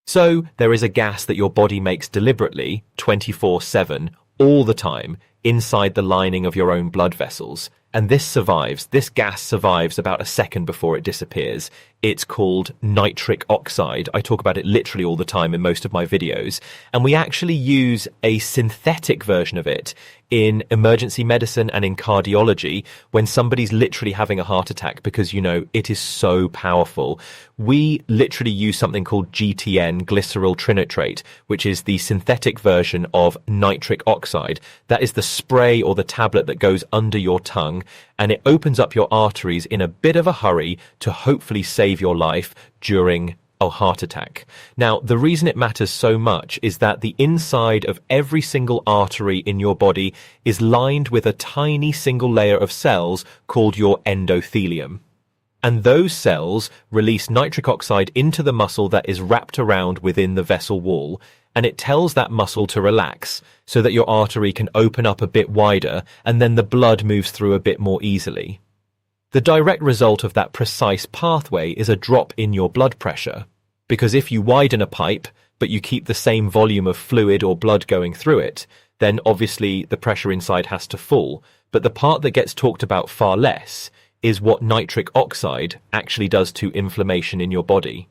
So there is a gas that your body makes deliberately, 24/7, all the time, inside the lining of your own blood vessels. And this gas survives about a second before it disappears. It's called nitric oxide. I talk about it literally all the time in most of my videos. And we actually use a synthetic version of it in emergency medicine and in cardiology when somebody's literally having a heart attack because, it is so powerful. We literally use something called GTN, glyceryl trinitrate, which is the synthetic version of nitric oxide. That is the spray or the tablet that goes under your tongue, and it opens up your arteries in a bit of a hurry to hopefully save your life during a heart attack. Now, the reason it matters so much is that the inside of every single artery in your body is lined with a tiny single layer of cells called your endothelium. And those cells release nitric oxide into the muscle that is wrapped around within the vessel wall, and it tells that muscle to relax so that your artery can open up a bit wider and then the blood moves through a bit more easily. The direct result of that precise pathway is a drop in your blood pressure, because if you widen a pipe but you keep the same volume of fluid or blood going through it, then obviously the pressure inside has to fall. But the part that gets talked about far less is what nitric oxide actually does to inflammation in your body.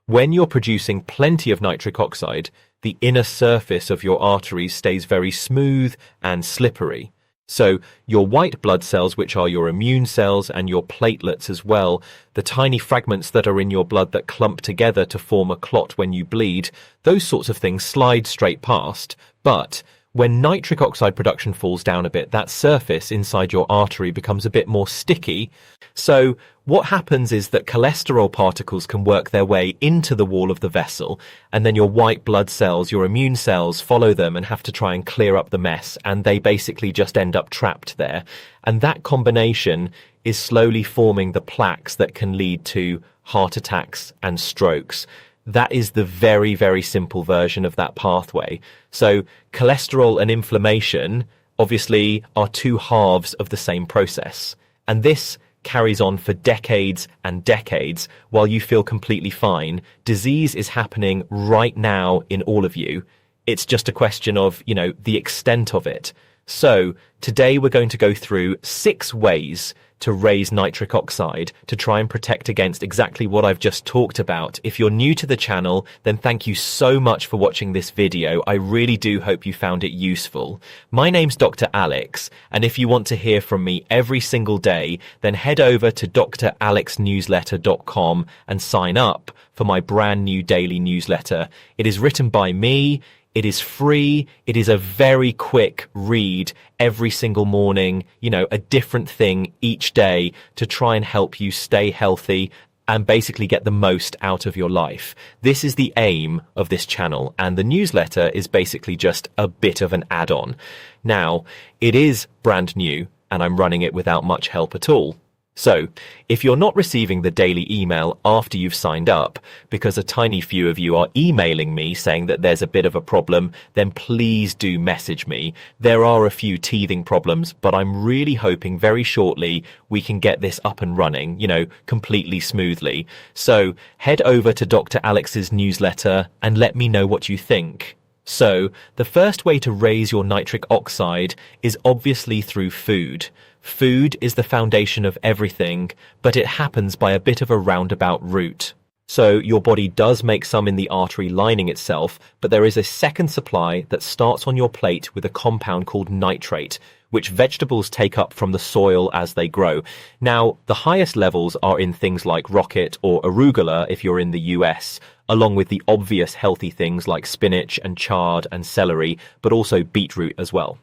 When you're producing plenty of nitric oxide, the inner surface of your arteries stays very smooth and slippery. So your white blood cells, which are your immune cells, and your platelets as well, the tiny fragments that are in your blood that clump together to form a clot when you bleed, those sorts of things slide straight past. But when nitric oxide production falls down a bit, that surface inside your artery becomes a bit more sticky. So what happens is that cholesterol particles can work their way into the wall of the vessel, and then your white blood cells, your immune cells, follow them and have to try and clear up the mess, and they basically just end up trapped there. And that combination is slowly forming the plaques that can lead to heart attacks and strokes. That is the very, very simple version of that pathway. So cholesterol and inflammation obviously are two halves of the same process. And this carries on for decades and decades while you feel completely fine. Disease is happening right now in all of you. It's just a question of, the extent of it. So today we're going to go through 6 ways to raise nitric oxide to try and protect against exactly what I've just talked about. If you're new to the channel, then thank you so much for watching this video. I really do hope you found it useful. My name's Dr. Alex, and if you want to hear from me every single day, then head over to dralexnewsletter.com and sign up for my brand new daily newsletter. It is written by me. It is free. It is a very quick read every single morning, a different thing each day to try and help you stay healthy and basically get the most out of your life. This is the aim of this channel, and the newsletter is basically just a bit of an add-on. Now, it is brand new, and I'm running it without much help at all. So, if you're not receiving the daily email after you've signed up, because a tiny few of you are emailing me saying that there's a bit of a problem, then please do message me. There are a few teething problems, but I'm really hoping very shortly we can get this up and running, completely smoothly. So, head over to Dr. Alex's newsletter and let me know what you think. So, the first way to raise your nitric oxide is obviously through food. Food is the foundation of everything, but it happens by a bit of a roundabout route. So your body does make some in the artery lining itself, but there is a second supply that starts on your plate with a compound called nitrate, which vegetables take up from the soil as they grow. Now, the highest levels are in things like rocket or arugula if you're in the US, along with the obvious healthy things like spinach and chard and celery, but also beetroot as well.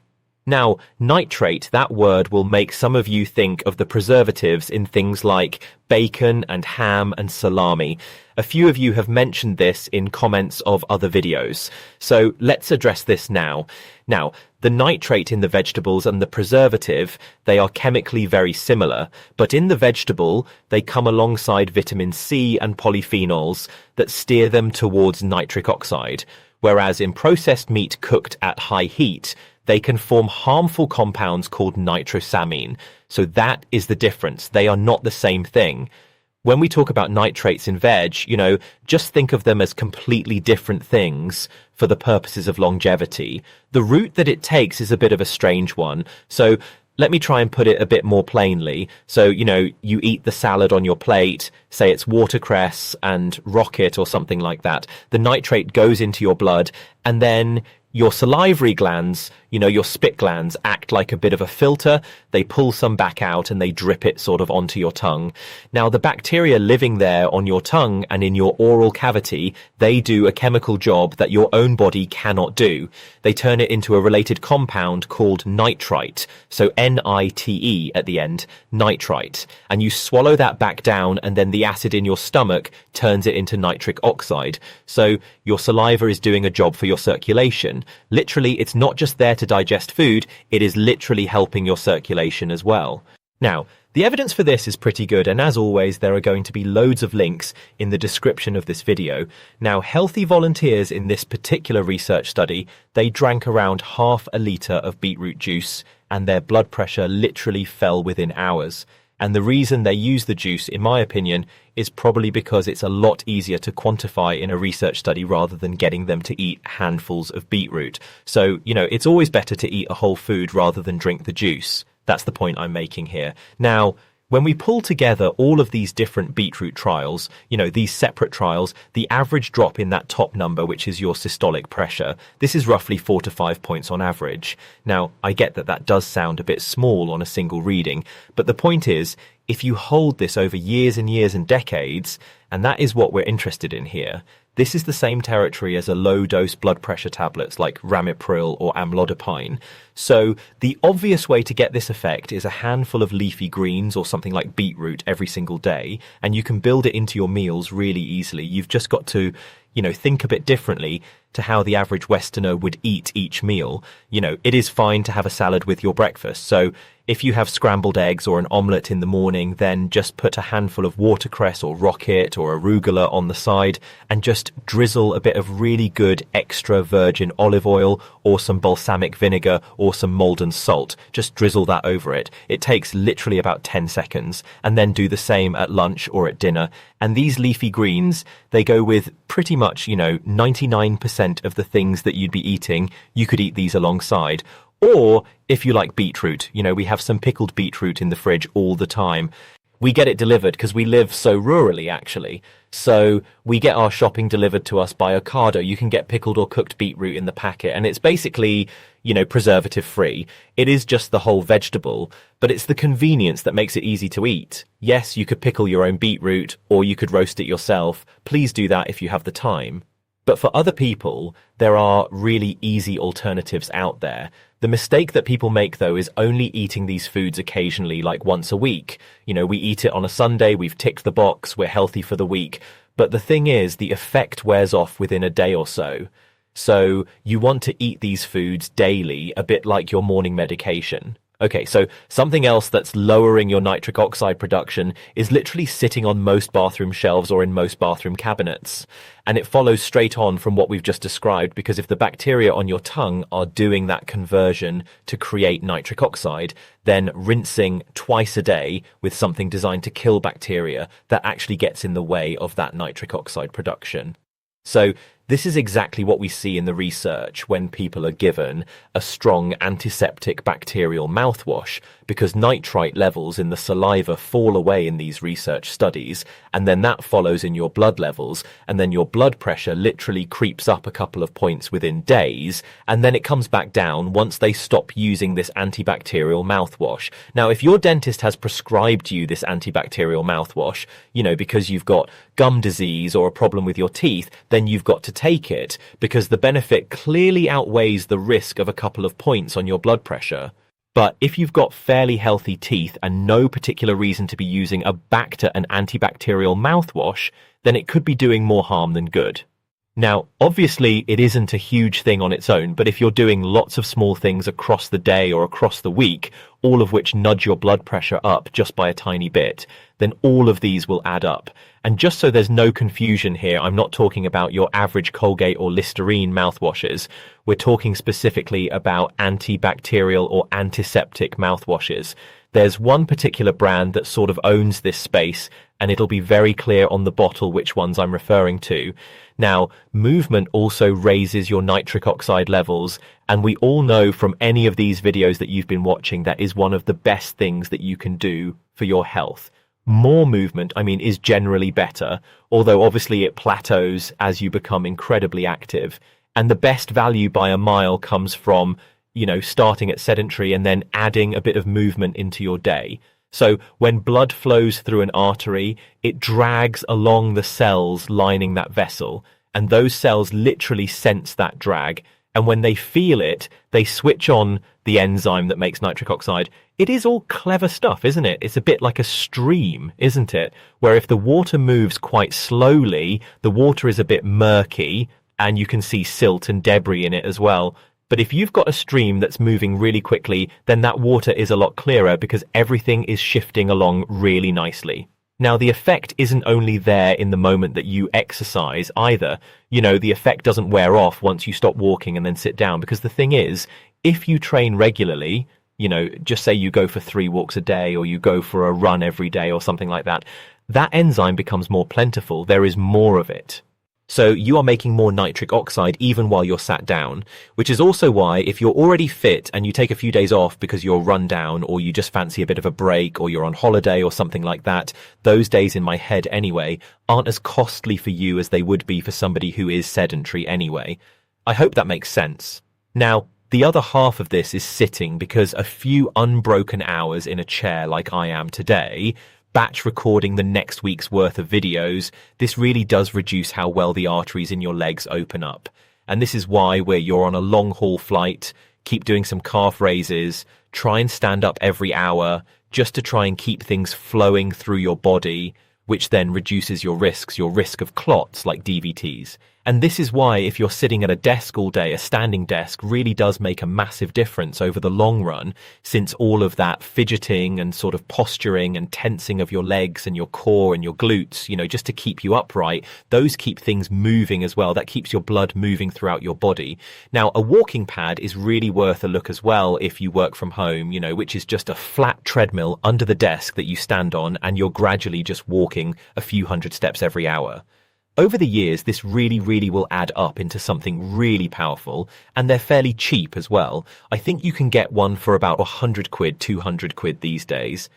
Now, nitrate, that word will make some of you think of the preservatives in things like bacon and ham and salami. A few of you have mentioned this in comments of other videos. So let's address this now. Now, the nitrate in the vegetables and the preservative, they are chemically very similar, but in the vegetable, they come alongside vitamin C and polyphenols that steer them towards nitric oxide, whereas in processed meat cooked at high heat, they can form harmful compounds called nitrosamine. So that is the difference. They are not the same thing. When we talk about nitrates in veg, just think of them as completely different things for the purposes of longevity. The route that it takes is a bit of a strange one. So let me try and put it a bit more plainly. So, you eat the salad on your plate, say it's watercress and rocket or something like that. The nitrate goes into your blood, and then your salivary glands, your spit glands, act like a bit of a filter. They pull some back out and they drip it sort of onto your tongue. Now, the bacteria living there on your tongue and in your oral cavity, they do a chemical job that your own body cannot do. They turn it into a related compound called nitrite. So Nite at the end, nitrite. And you swallow that back down, and then the acid in your stomach turns it into nitric oxide. So your saliva is doing a job for your circulation. Literally, it's not just there to digest food, it is literally helping your circulation as well. Now, the evidence for this is pretty good, and as always, there are going to be loads of links in the description of this video. Now, healthy volunteers in this particular research study, they drank around half a litre of beetroot juice, and their blood pressure literally fell within hours. And the reason they use the juice, in my opinion, is probably because it's a lot easier to quantify in a research study rather than getting them to eat handfuls of beetroot. So, it's always better to eat a whole food rather than drink the juice. That's the point I'm making here. Now, when we pull together all of these different beetroot trials, these separate trials, the average drop in that top number, which is your systolic pressure, this is roughly 4 to 5 points on average. Now, I get that that does sound a bit small on a single reading, but the point is, if you hold this over years and years and decades, and that is what we're interested in here, this is the same territory as a low-dose blood pressure tablets like ramipril or amlodipine. So the obvious way to get this effect is a handful of leafy greens or something like beetroot every single day, and you can build it into your meals really easily. You've just got to, think a bit differently to how the average Westerner would eat each meal. It is fine to have a salad with your breakfast. So if you have scrambled eggs or an omelette in the morning, then just put a handful of watercress or rocket or arugula on the side and just drizzle a bit of really good extra virgin olive oil or some balsamic vinegar or some Maldon salt. Just drizzle that over it. It takes literally about 10 seconds, and then do the same at lunch or at dinner. And these leafy greens, they go with pretty much, 99% of the things that you'd be eating. You could eat these alongside. Or if you like beetroot, we have some pickled beetroot in the fridge all the time. We get it delivered because we live so rurally, actually. So we get our shopping delivered to us by Ocado. You can get pickled or cooked beetroot in the packet, and it's basically, preservative free. It is just the whole vegetable, but it's the convenience that makes it easy to eat. Yes, you could pickle your own beetroot, or you could roast it yourself. Please do that if you have the time. But for other people, there are really easy alternatives out there. The mistake that people make, though, is only eating these foods occasionally, like once a week. We eat it on a Sunday, we've ticked the box, we're healthy for the week. But the thing is, the effect wears off within a day or so. So you want to eat these foods daily, a bit like your morning medication. Okay, so something else that's lowering your nitric oxide production is literally sitting on most bathroom shelves or in most bathroom cabinets. And it follows straight on from what we've just described, because if the bacteria on your tongue are doing that conversion to create nitric oxide, then rinsing twice a day with something designed to kill bacteria, that actually gets in the way of that nitric oxide production. So this is exactly what we see in the research when people are given a strong antiseptic bacterial mouthwash, because nitrite levels in the saliva fall away in these research studies, and then that follows in your blood levels, and then your blood pressure literally creeps up a couple of points within days, and then it comes back down once they stop using this antibacterial mouthwash. Now, if your dentist has prescribed you this antibacterial mouthwash, because you've got gum disease or a problem with your teeth, then you've got to take it, because the benefit clearly outweighs the risk of a couple of points on your blood pressure. But if you've got fairly healthy teeth and no particular reason to be using a Bacter and antibacterial mouthwash, then it could be doing more harm than good. Now, obviously, it isn't a huge thing on its own, but if you're doing lots of small things across the day or across the week, all of which nudge your blood pressure up just by a tiny bit, then all of these will add up. And just so there's no confusion here, I'm not talking about your average Colgate or Listerine mouthwashes. We're talking specifically about antibacterial or antiseptic mouthwashes. There's one particular brand that sort of owns this space. and it'll be very clear on the bottle which ones I'm referring to. Now, movement also raises your nitric oxide levels, and we all know from any of these videos that you've been watching that is one of the best things that you can do for your health. More movement, is generally better, although obviously it plateaus as you become incredibly active. And the best value by a mile comes from, starting at sedentary and then adding a bit of movement into your day. So when blood flows through an artery, it drags along the cells lining that vessel, and those cells literally sense that drag. And when they feel it, they switch on the enzyme that makes nitric oxide. It is all clever stuff, isn't it? It's a bit like a stream, isn't it? Where if the water moves quite slowly, the water is a bit murky, and you can see silt and debris in it as well. But if you've got a stream that's moving really quickly, then that water is a lot clearer because everything is shifting along really nicely. Now, the effect isn't only there in the moment that you exercise either. The effect doesn't wear off once you stop walking and then sit down, because the thing is, if you train regularly, just say you go for 3 walks a day or you go for a run every day or something like that, that enzyme becomes more plentiful. There is more of it. So you are making more nitric oxide even while you're sat down, which is also why if you're already fit and you take a few days off because you're run down or you just fancy a bit of a break or you're on holiday or something like that, those days in my head anyway aren't as costly for you as they would be for somebody who is sedentary anyway. I hope that makes sense. Now, the other half of this is sitting, because a few unbroken hours in a chair like I am today, batch recording the next week's worth of videos, this really does reduce how well the arteries in your legs open up. And this is why where you're on a long haul flight, keep doing some calf raises, try and stand up every hour just to try and keep things flowing through your body, which then reduces your risk of clots like DVTs. And this is why if you're sitting at a desk all day, a standing desk really does make a massive difference over the long run, since all of that fidgeting and sort of posturing and tensing of your legs and your core and your glutes, just to keep you upright, those keep things moving as well. That keeps your blood moving throughout your body. Now, a walking pad is really worth a look as well if you work from home, which is just a flat treadmill under the desk that you stand on, and you're gradually just walking a few hundred steps every hour. Over the years, this really will add up into something really powerful, and they're fairly cheap as well. I think you can get one for about 100 quid, 200 quid these days.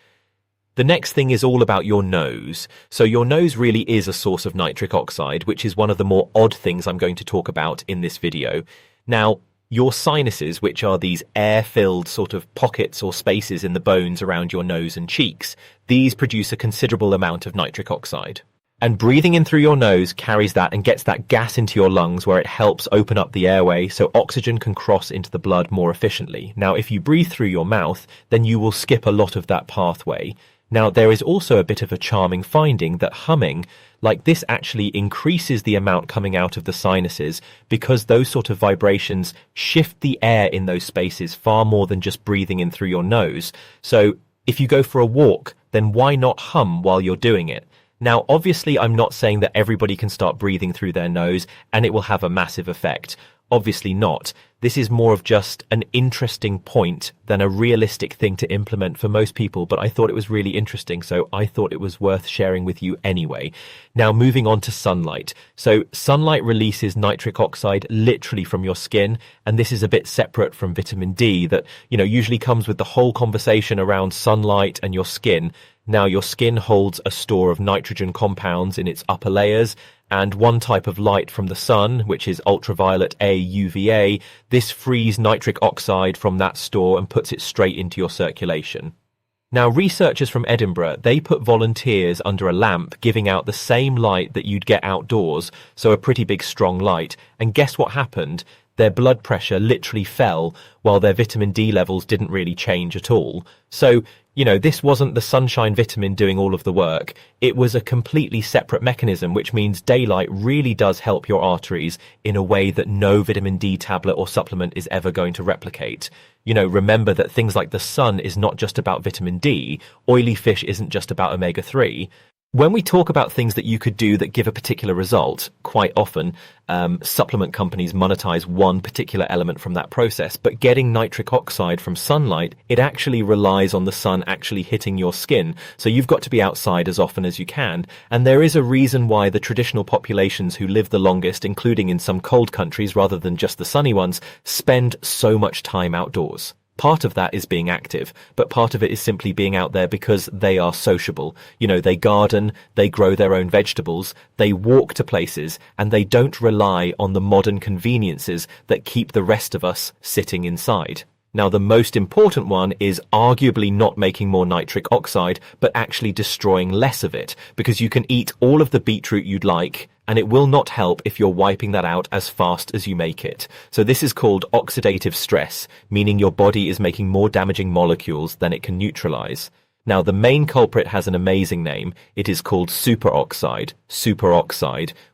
The next thing is all about your nose. So your nose really is a source of nitric oxide, which is one of the more odd things I'm going to talk about in this video. Now, your sinuses, which are these air-filled sort of pockets or spaces in the bones around your nose and cheeks, these produce a considerable amount of nitric oxide. And breathing in through your nose carries that and gets that gas into your lungs, where it helps open up the airway so oxygen can cross into the blood more efficiently. Now, if you breathe through your mouth, then you will skip a lot of that pathway. Now, there is also a bit of a charming finding that humming like this actually increases the amount coming out of the sinuses, because those sort of vibrations shift the air in those spaces far more than just breathing in through your nose. So if you go for a walk, then why not hum while you're doing it? Now, obviously, I'm not saying that everybody can start breathing through their nose and it will have a massive effect. Obviously not. This is more of just an interesting point than a realistic thing to implement for most people, but I thought it was really interesting, so I thought it was worth sharing with you anyway. Now, moving on to sunlight. So sunlight releases nitric oxide literally from your skin, and this is a bit separate from vitamin D that, usually comes with the whole conversation around sunlight and your skin. Now, your skin holds a store of nitrogen compounds in its upper layers, and one type of light from the sun, which is ultraviolet A UVA, this frees nitric oxide from that store and puts it straight into your circulation. Now, researchers from Edinburgh, they put volunteers under a lamp giving out the same light that you'd get outdoors, so a pretty big strong light, and guess what happened? Their blood pressure literally fell, while their vitamin D levels didn't really change at all. So, this wasn't the sunshine vitamin doing all of the work. It was a completely separate mechanism, which means daylight really does help your arteries in a way that no vitamin D tablet or supplement is ever going to replicate. Remember that things like the sun is not just about vitamin D. Oily fish isn't just about omega-3. When we talk about things that you could do that give a particular result, quite often supplement companies monetize one particular element from that process, but getting nitric oxide from sunlight, it actually relies on the sun actually hitting your skin. So you've got to be outside as often as you can. And there is a reason why the traditional populations who live the longest, including in some cold countries rather than just the sunny ones, spend so much time outdoors. Part of that is being active, but part of it is simply being out there because they are sociable. You know, they garden, they grow their own vegetables, they walk to places, and they don't rely on the modern conveniences that keep the rest of us sitting inside. Now, the most important one is arguably not making more nitric oxide, but actually destroying less of it, because you can eat all of the beetroot you'd like, and it will not help if you're wiping that out as fast as you make it. So this is called oxidative stress, meaning your body is making more damaging molecules than it can neutralize. Now, the main culprit has an amazing name. It is called superoxide,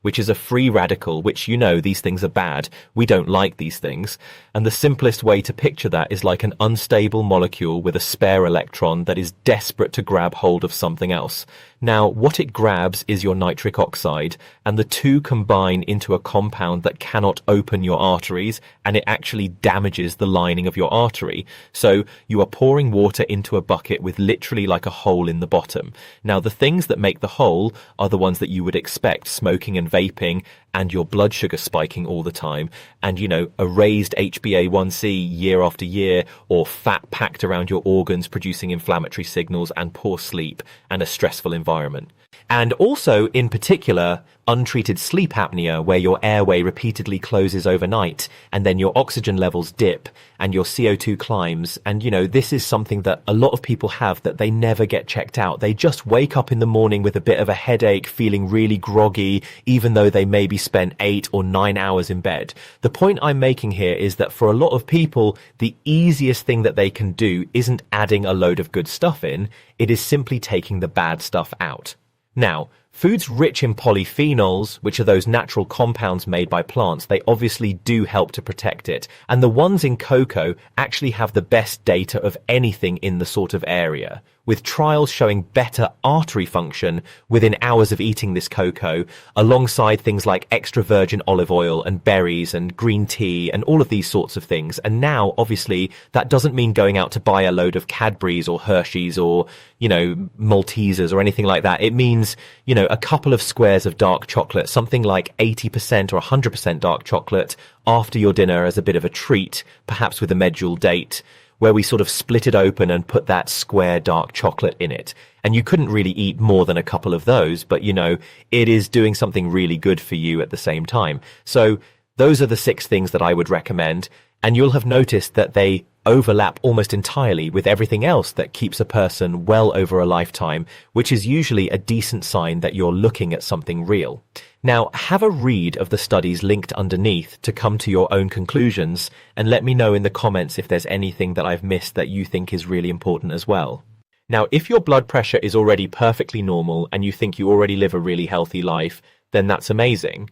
which is a free radical, which, you know, these things are bad. We don't like these things. And the simplest way to picture that is like an unstable molecule with a spare electron that is desperate to grab hold of something else. Now, what it grabs is your nitric oxide, and the two combine into a compound that cannot open your arteries, and it actually damages the lining of your artery. So you are pouring water into a bucket with literally like a hole in the bottom. Now, the things that make the hole are the ones that you would expect: smoking and vaping, and your blood sugar spiking all the time, and, you know, a raised HbA1c year after year, or fat packed around your organs producing inflammatory signals, and poor sleep, and a stressful environment. And also, in particular, untreated sleep apnea, where your airway repeatedly closes overnight, and then your oxygen levels dip, and your CO2 climbs. And, you know, this is something that a lot of people have, that they never get checked out. They just wake up in the morning with a bit of a headache, feeling really groggy, even though they maybe spent 8 or 9 hours in bed. The point I'm making here is that for a lot of people, the easiest thing that they can do isn't adding a load of good stuff in, it is simply taking the bad stuff out. Now, foods rich in polyphenols, which are those natural compounds made by plants, they obviously do help to protect it. And the ones in cocoa actually have the best data of anything in the sort of area, with trials showing better artery function within hours of eating this cocoa, alongside things like extra virgin olive oil and berries and green tea and all of these sorts of things. And now, obviously, that doesn't mean going out to buy a load of Cadbury's or Hershey's or, you know, Maltesers or anything like that. It means, you know, a couple of squares of dark chocolate, something like 80% or 100% dark chocolate after your dinner as a bit of a treat, perhaps with a medjool date, where we sort of split it open and put that square dark chocolate in it. And you couldn't really eat more than a couple of those, but, you know, it is doing something really good for you at the same time. So those are the 6 things that I would recommend. And you'll have noticed that they overlap almost entirely with everything else that keeps a person well over a lifetime, which is usually a decent sign that you're looking at something real. Now, have a read of the studies linked underneath to come to your own conclusions, and let me know in the comments if there's anything that I've missed that you think is really important as well. Now, if your blood pressure is already perfectly normal and you think you already live a really healthy life, then that's amazing.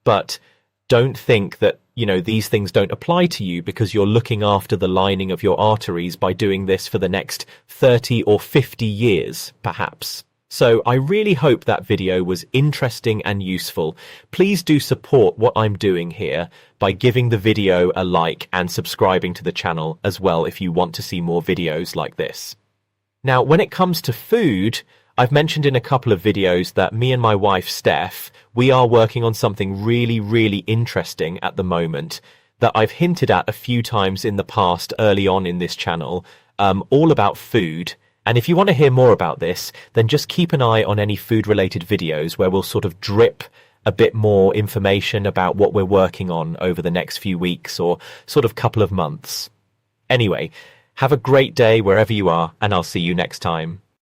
But don't think that, you know, these things don't apply to you because you're looking after the lining of your arteries by doing this for the next 30 or 50 years, perhaps. So I really hope that video was interesting and useful. Please do support what I'm doing here by giving the video a like and subscribing to the channel as well if you want to see more videos like this. Now, when it comes to food, I've mentioned in a couple of videos that me and my wife, Steph, we are working on something really, really interesting at the moment that I've hinted at a few times in the past early on in this channel, all about food. And if you want to hear more about this, then just keep an eye on any food-related videos where we'll sort of drip a bit more information about what we're working on over the next few weeks or sort of couple of months. Anyway, have a great day wherever you are, and I'll see you next time.